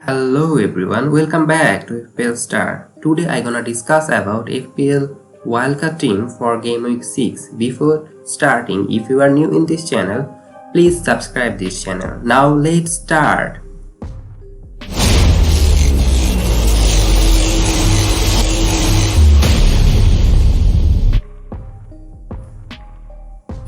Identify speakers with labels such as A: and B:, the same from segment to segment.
A: Hello everyone, welcome back to FPL Star. Today I gonna discuss about FPL Wildcard team for Game Week 6. Before starting, if you are new in this channel, please subscribe this channel. Now let's start.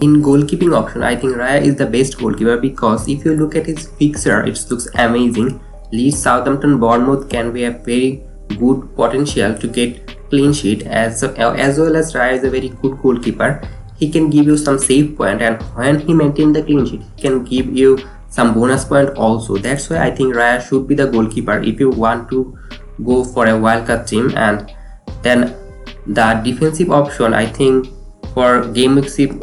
A: In goalkeeping option, I think Raya is the best goalkeeper because if you look at his fixture, it looks amazing. Leeds, Southampton, Bournemouth can be a very good potential to get clean sheet as well as Raya is a very good goalkeeper. He can give you some save point, and when he maintains the clean sheet, he can give you some bonus point also. That's why I think Raya should be the goalkeeper if you want to go for a wildcard team. And then the defensive option, I think for Game Week 6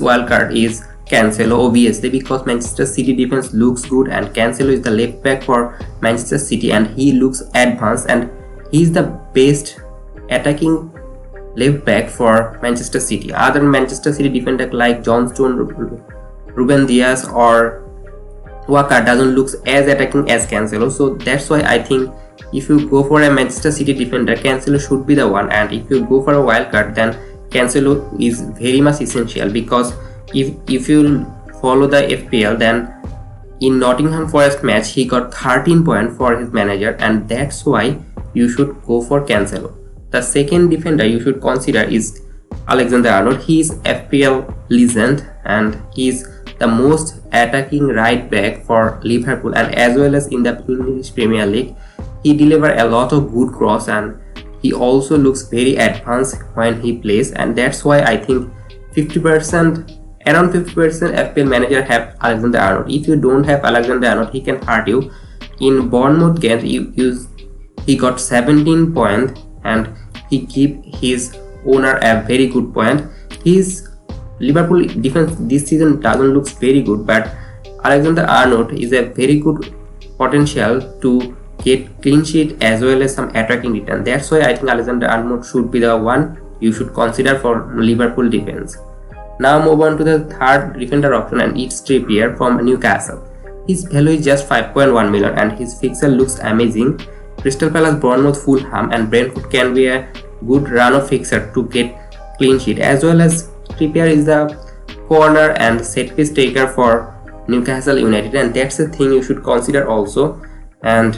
A: wildcard is Cancelo, obviously, because Manchester City defense looks good and Cancelo is the left back for Manchester City and he looks advanced and he is the best attacking left back for Manchester City. Other Manchester City defender like John Stone, Ruben Dias or Walker doesn't look as attacking as Cancelo, so that's why I think if you go for a Manchester City defender, Cancelo should be the one, and if you go for a wildcard, then Cancelo is very much essential because if you follow the FPL, then in Nottingham Forest match he got 13 points for his manager, and that's why you should go for Cancelo. The second defender you should consider is Alexander-Arnold. He is FPL legend and he is the most attacking right back for Liverpool, and as well as in the English Premier League he delivers a lot of good cross and he also looks very advanced when he plays, and that's why I think around 50% FPL manager have Alexander-Arnold. If you don't have Alexander-Arnold, he can hurt you. In Bournemouth game, he got 17 points and he give his owner a very good point. His Liverpool defense this season doesn't look very good, but Alexander-Arnold is a very good potential to get clean sheet as well as some attacking return. That's why I think Alexander-Arnold should be the one you should consider for Liverpool defense. Now move on to the third defender option, and it's Trippier from Newcastle. His value is just 5.1 million and his fixture looks amazing. Crystal Palace, Bournemouth, Fulham and Brentford can be a good run of fixture to get clean sheet, as well as Trippier is the corner and set piece taker for Newcastle United, and that's the thing you should consider also. And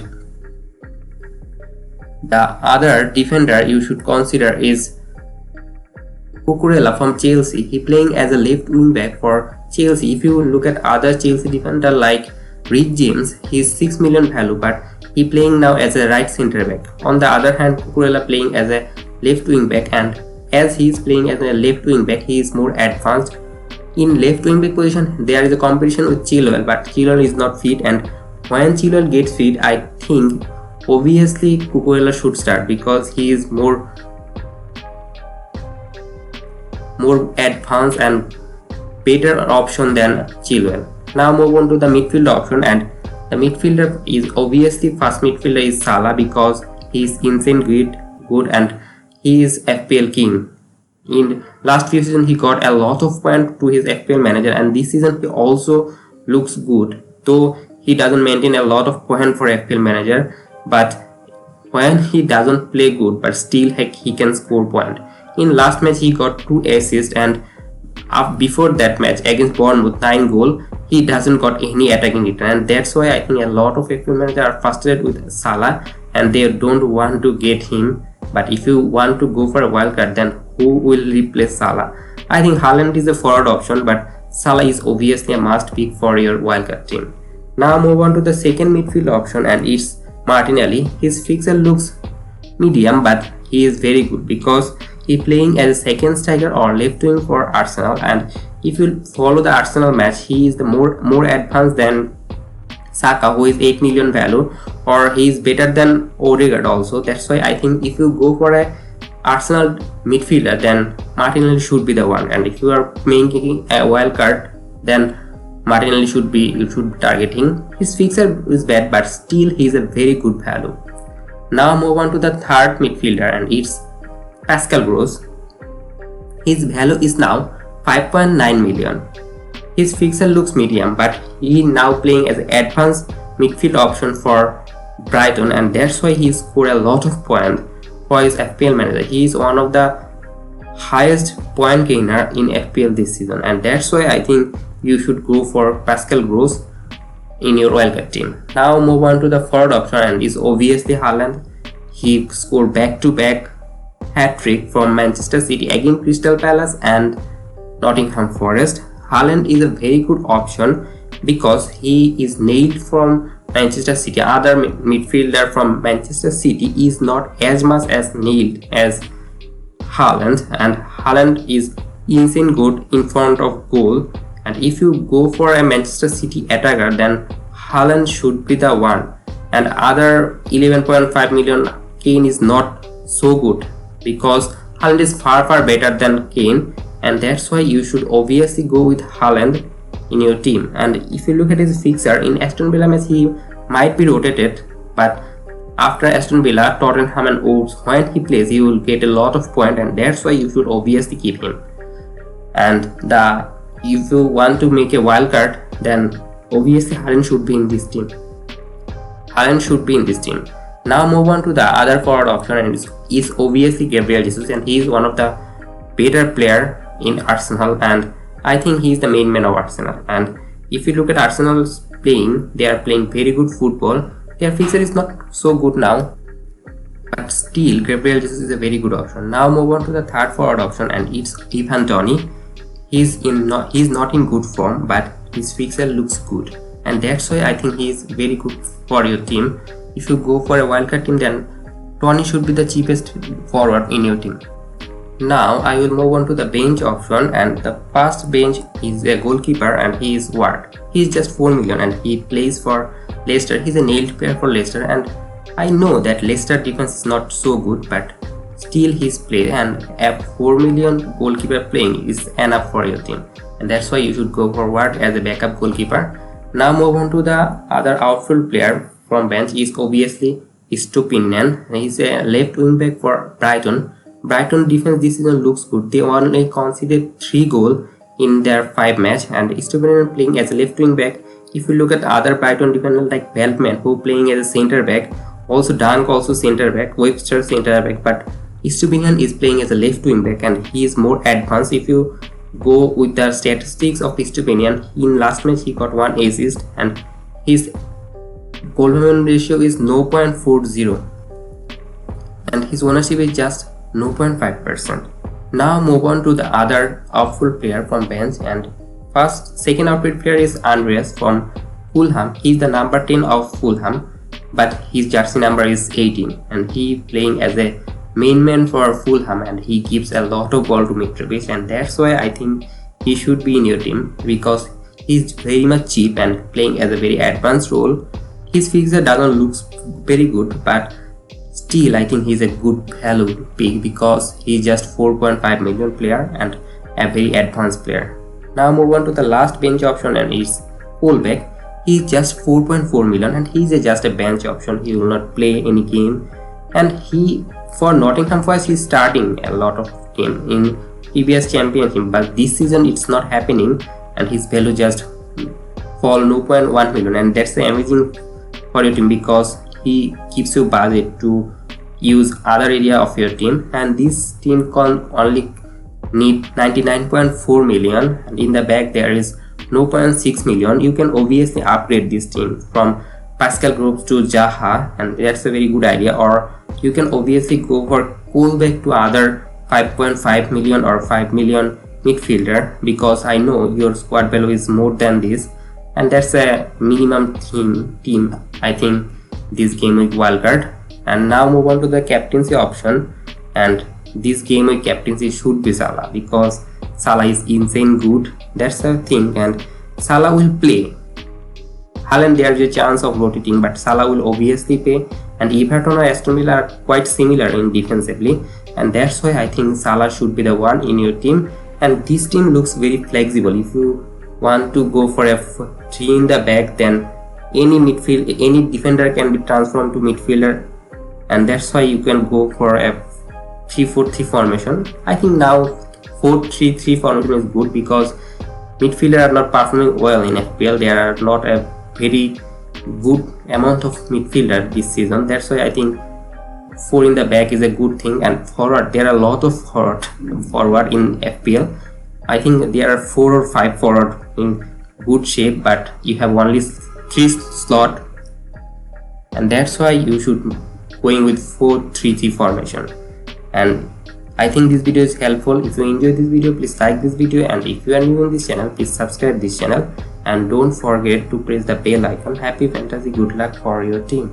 A: the other defender you should consider is Cucurella from Chelsea. He playing as a left wing back for Chelsea. If you look at other Chelsea defender like Reece James, he is 6 million value, but he playing now as a right centre back. On the other hand, Cucurella playing as a left wing back, and as he is playing as a left wing back, he is more advanced. In left wing back position, there is a competition with Chilwell, but Chilwell is not fit, and when Chilwell gets fit, I think obviously Cucurella should start because he is more advanced and better option than Chilwell. Now move on to the midfield option, and the midfielder is obviously first midfielder is Salah because he is insane good and he is FPL king. In last few seasons he got a lot of points to his FPL manager, and this season he also looks good, though he doesn't maintain a lot of points for FPL manager, but when he doesn't play good, but still he can score point. In last match he got 2 assists, and before that match against Bournemouth 9 goal, he doesn't got any attacking return, and that's why I think a lot of FPL managers are frustrated with Salah and they don't want to get him. But if you want to go for a wildcard, then who will replace Salah? I think Haaland is a forward option, but Salah is obviously a must pick for your wildcard team. Now move on to the second midfield option, and it's Martinelli. His fixture looks medium, but he is very good because he playing as a second striker or left wing for Arsenal, and if you follow the Arsenal match, he is the more advanced than Saka, who is 8 million value, or he is better than Odegaard also. That's why I think if you go for a Arsenal midfielder, then Martinelli should be the one, and if you are making a wild card, then Martinelli you should be targeting. His fixture is bad, but still he is a very good value. Now move on to the third midfielder, and it's Pascal Gross. His value is now 5.9 million. His fixture looks medium, but he now playing as an advanced midfield option for Brighton, and that's why he scored a lot of points for his FPL manager. He is one of the highest point gainer in FPL this season, and that's why I think you should go for Pascal Gross in your wildcard team. Now move on to the third option, and is obviously Haaland. He scored back-to-back hat-trick from Manchester City against Crystal Palace and Nottingham Forest. Haaland is a very good option because he is nailed from Manchester City. Other midfielder from Manchester City is not as much as nailed as Haaland, and Haaland is insane good in front of goal. And if you go for a Manchester City attacker, then Haaland should be the one. And other 11.5 million Kane is not so good because Haaland is far better than Kane, and that's why you should obviously go with Haaland in your team. And if you look at his fixture in Aston Villa match, he might be rotated, but after Aston Villa, Tottenham and Wolves, when he plays, he will get a lot of points, and that's why you should obviously keep him. And if you want to make a wild card, then obviously Haaland should be in this team. Now move on to the other forward option, and is obviously Gabriel Jesus, and he is one of the better player in Arsenal, and I think he is the main man of Arsenal. And if you look at Arsenal's playing, they are playing very good football. Their fixture is not so good now, but still Gabriel Jesus is a very good option. Now move on to the third forward option, and it's Ivan Toney. He's not in good form, but his fixture looks good, and that's why I think he is very good for your team. If you go for a wildcard team, then Toney should be the cheapest forward in your team. Now I will move on to the bench option, and the first bench is a goalkeeper, and he is Ward. He is just 4 million and he plays for Leicester. He's a nailed player for Leicester, and I know that Leicester defense is not so good, but still his play, and a 4 million goalkeeper playing is enough for your team, and that's why you should go for Ward as a backup goalkeeper. Now move on to the other outfield player from bench is obviously Stupinian. He's a left wing back for Brighton. Brighton defense this season looks good. They only conceded 3 goals in their 5 matches, and Stupinian playing as a left wing back. If you look at other Brighton defenders like Veltman, who playing as a centre back, also Dunk also centre back, Webster centre back, but Stupinian is playing as a left wing back, and he is more advanced. If you go with the statistics of Stupinian, in last match he got 1 assist, and his goal ratio is 0.40, and his ownership is just 0.5%. Now move on to the other outfield player from bench, and second outfield player is Andreas from Fulham. He is the number 10 of Fulham, but his jersey number is 18, and he playing as a main man for Fulham, and he gives a lot of ball to Mitrovic, and that's why I think he should be in your team because he's very much cheap and playing as a very advanced role. His fixture doesn't look very good, but still I think he's a good value pick because he's just 4.5 million player and a very advanced player. Now move on to the last bench option, and it's fullback. He's just 4.4 million and he's just a bench option. He will not play any game, and for Nottingham Forest he's starting a lot of game in previous championship, but this season it's not happening, and his value just fall 0.1 million, and that's amazing for your team because he gives you budget to use other area of your team, and this team can only need 99.4 million, and in the back there is 0.6 million. You can obviously upgrade this team from Pascal Gross to Zaha, and that's a very good idea, or you can obviously go for Colback to other 5.5 million or 5 million midfielder, because I know your squad value is more than this, and that's a minimum team I think this game with wildcard. And now move on to the captaincy option, and this game with captaincy should be Salah because Salah is insane good. That's the thing, and Salah will play. Haaland there's a chance of rotating, but Salah will obviously play, and Everton or Aston Villa are quite similar in defensively, and that's why I think Salah should be the one in your team. And this team looks very flexible. If you want to go for a 3 in the back, then any defender can be transformed to midfielder, and that's why you can go for a 3-4-3 formation. I think now 4-3-3 formation is good because midfielders are not performing well in FPL. They are not a very good amount of midfielder this season. That's why I think 4 in the back is a good thing. And forward, there are a lot of forward in FPL. I think there are 4 or 5 forward in good shape, but you have only 3 slot, and that's why you should going with 4-3-3 formation. And I think this video is helpful. If you enjoyed this video, please like this video, and if you are new on this channel, please subscribe this channel, and don't forget to press the bell icon. Happy fantasy, good luck for your team.